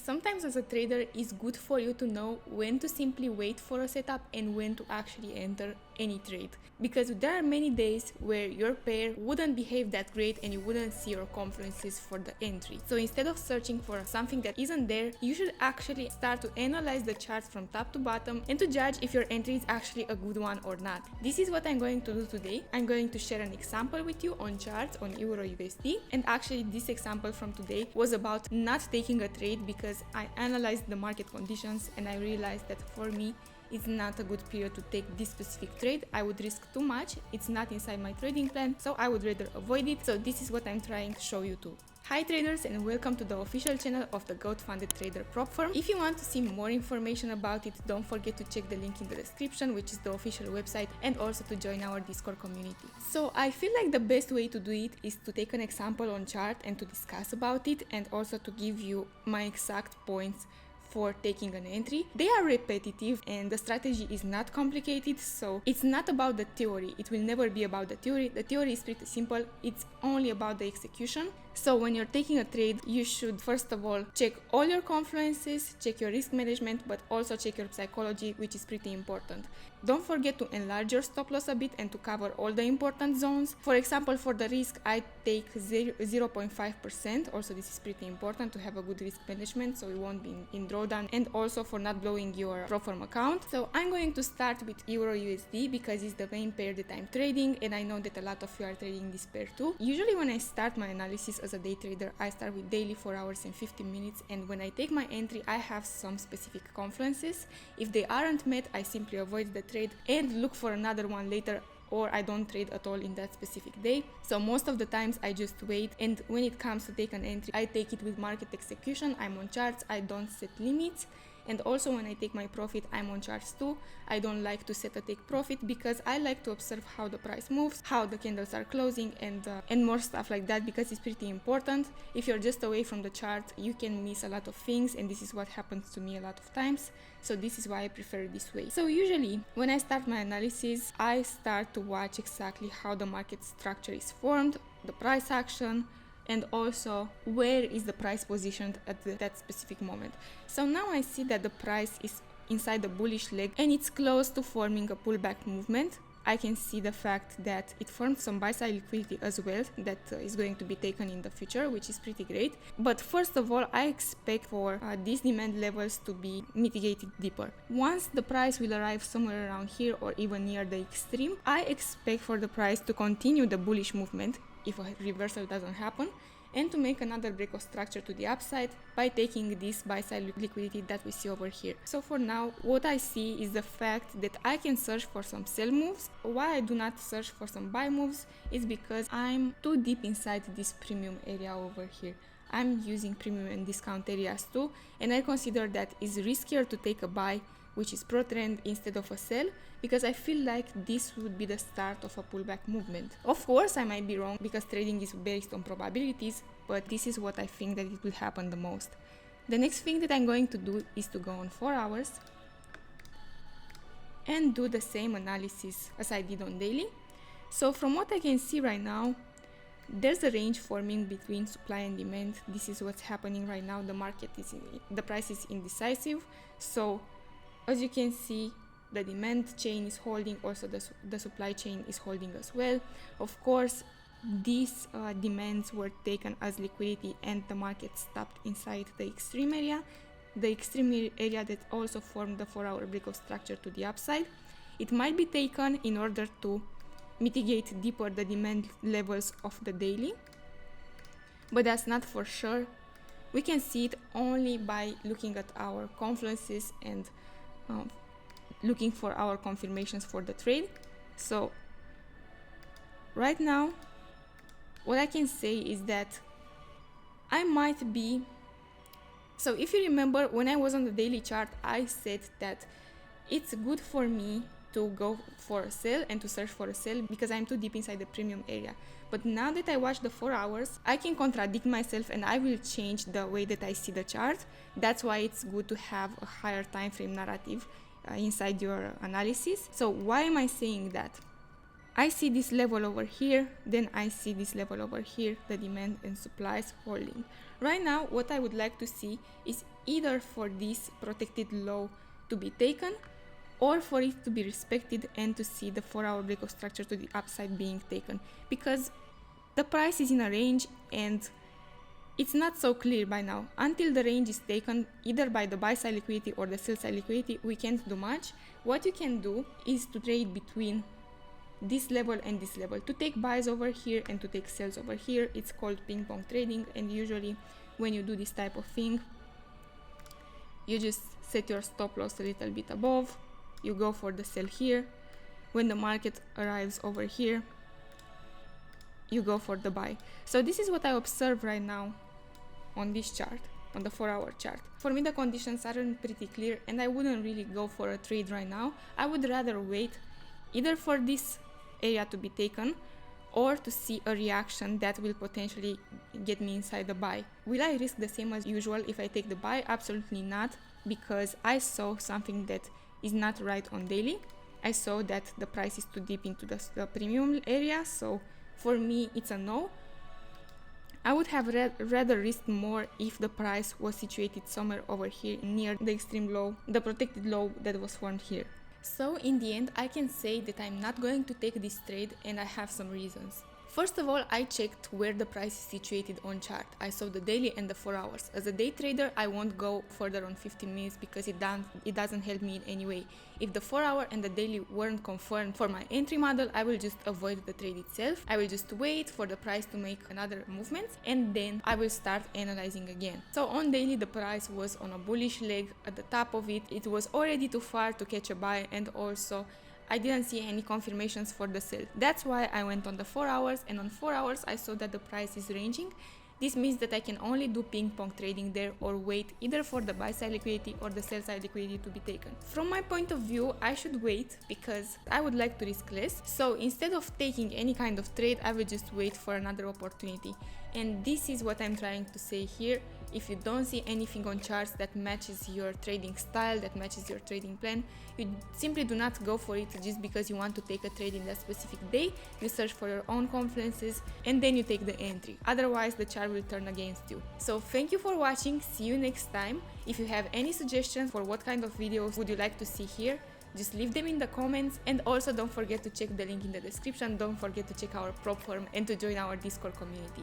Sometimes as a trader, it's good for you to know when to simply wait for a setup and when to actually enter any trade. Because there are many days where your pair wouldn't behave that great and you wouldn't see your confluences for the entry. So instead of searching for something that isn't there, you should actually start to analyze the charts from top to bottom and to judge if your entry is actually a good one or not. This is what I'm going to do today. I'm going to share an example with you on charts on EUR-USD, and actually this example from today was about not taking a trade because I analyzed the market conditions and I realized that for me it's not a good period to take this specific trade. I would risk too much. It's not inside my trading plan, so I would rather avoid it. So this is what I'm trying to show you too. Hi traders, and welcome to the official channel of the GOAT-funded trader prop firm. If you want to see more information about it, don't forget to check the link in the description, which is the official website, and also to join our Discord community. So I feel like the best way to do it is to take an example on chart and to discuss about it, and also to give you my exact points for taking an entry. They are repetitive and the strategy is not complicated, so it's not about the theory. It will never be about the theory. The theory is pretty simple. It's only about the execution. So when you're taking a trade, you should first of all check all your confluences, check your risk management, but also check your psychology, which is pretty important. Don't forget to enlarge your stop loss a bit and to cover all the important zones. For example, for the risk, I take 0.5%. Also, this is pretty important to have a good risk management, so you won't be in drawdown, and also for not blowing your prop firm account. So I'm going to start with EUR-USD because it's the main pair that I'm trading, and I know that a lot of you are trading this pair too. Usually when I start my analysis as a day trader, I start with daily 4 hours and 15 minutes, and when I take my entry, I have some specific confluences. If they aren't met, I simply avoid the trade and look for another one later, or I don't trade at all in that specific day. So most of the times I just wait, and when it comes to take an entry, I take it with market execution. I'm on charts, I don't set limits. And also when I take my profit, I'm on charts too. I don't like to set a take profit because I like to observe how the price moves, how the candles are closing, and more stuff like that, because it's pretty important. If you're just away from the chart, you can miss a lot of things, and this is what happens to me a lot of times. So this is why I prefer this way. So usually when I start my analysis, I start to watch exactly how the market structure is formed, the price action, and also where is the price positioned at that specific moment. So now I see that the price is inside the bullish leg and it's close to forming a pullback movement. I can see the fact that it formed some buy side liquidity as well that is going to be taken in the future, which is pretty great. But first of all, I expect for these demand levels to be mitigated deeper. Once the price will arrive somewhere around here or even near the extreme, I expect for the price to continue the bullish movement if a reversal doesn't happen, and to make another break of structure to the upside by taking this buy side liquidity that we see over here. So for now, what I see is the fact that I can search for some sell moves. Why I do not search for some buy moves is because I'm too deep inside this premium area over here. I'm using premium and discount areas too, and I consider that it's riskier to take a buy, which is pro-trend, instead of a sell, because I feel like this would be the start of a pullback movement. Of course, I might be wrong because trading is based on probabilities, but this is what I think that it will happen the most. The next thing that I'm going to do is to go on 4 hours and do the same analysis as I did on daily. So from what I can see right now, there's a range forming between supply and demand. This is what's happening right now. The price is indecisive. So as you can see, the demand chain is holding, also the supply chain is holding as well. Of course, these demands were taken as liquidity and the market stopped inside the extreme area that also formed the 4-hour break of structure to the upside. It might be taken in order to mitigate deeper the demand levels of the daily, but that's not for sure. We can see it only by looking at our confluences and looking for our confirmations for the trade. So right now, what I can say is that I might be... So if you remember, when I was on the daily chart, I said that it's good for me to go for a sell and to search for a sell because I'm too deep inside the premium area. But now that I watch the 4 hours, I can contradict myself and I will change the way that I see the chart. That's why it's good to have a higher time frame narrative inside your analysis. So why am I saying that? I see this level over here, then I see this level over here, the demand and supplies holding. Right now, what I would like to see is either for this protected low to be taken or for it to be respected and to see the 4-hour breakout structure to the upside being taken, because the price is in a range and it's not so clear by now. Until the range is taken either by the buy side liquidity or the sell side liquidity, we can't do much. What you can do is to trade between this level and this level, to take buys over here and to take sells over here. It's called ping pong trading, and usually when you do this type of thing, you just set your stop loss a little bit above, you go for the sell here. When the market arrives over here, you go for the buy. So this is what I observe right now on this chart, on the 4-hour chart. For me, the conditions aren't pretty clear and I wouldn't really go for a trade right now. I would rather wait either for this area to be taken or to see a reaction that will potentially get me inside the buy. Will I risk the same as usual if I take the buy? Absolutely not, because I saw something that is not right on daily. I saw that the price is too deep into the premium area, so for me it's a no. I would have rather risked more if the price was situated somewhere over here near the extreme low, the protected low that was formed here. So in the end, I can say that I'm not going to take this trade, and I have some reasons. First of all, I checked where the price is situated on chart. I saw the daily and the 4 hours. As a day trader, I won't go further on 15 minutes because it doesn't help me in any way. If the 4 hour and the daily weren't confirmed for my entry model, I will just avoid the trade itself. I will just wait for the price to make another movement, and then I will start analyzing again. So on daily, the price was on a bullish leg. At the top of it, it was already too far to catch a buy, and also I didn't see any confirmations for the sell. That's why I went on the 4 hours, and on 4 hours I saw that the price is ranging. This means that I can only do ping pong trading there or wait either for the buy side liquidity or the sell side liquidity to be taken. From my point of view, I should wait because I would like to risk less. So instead of taking any kind of trade, I will just wait for another opportunity. And this is what I'm trying to say here. If you don't see anything on charts that matches your trading style, that matches your trading plan, you simply do not go for it just because you want to take a trade in that specific day. You search for your own confluences and then you take the entry. Otherwise, the chart will turn against you. So thank you for watching. See you next time. If you have any suggestions for what kind of videos would you like to see here, just leave them in the comments, and also don't forget to check the link in the description. Don't forget to check our prop firm and to join our Discord community.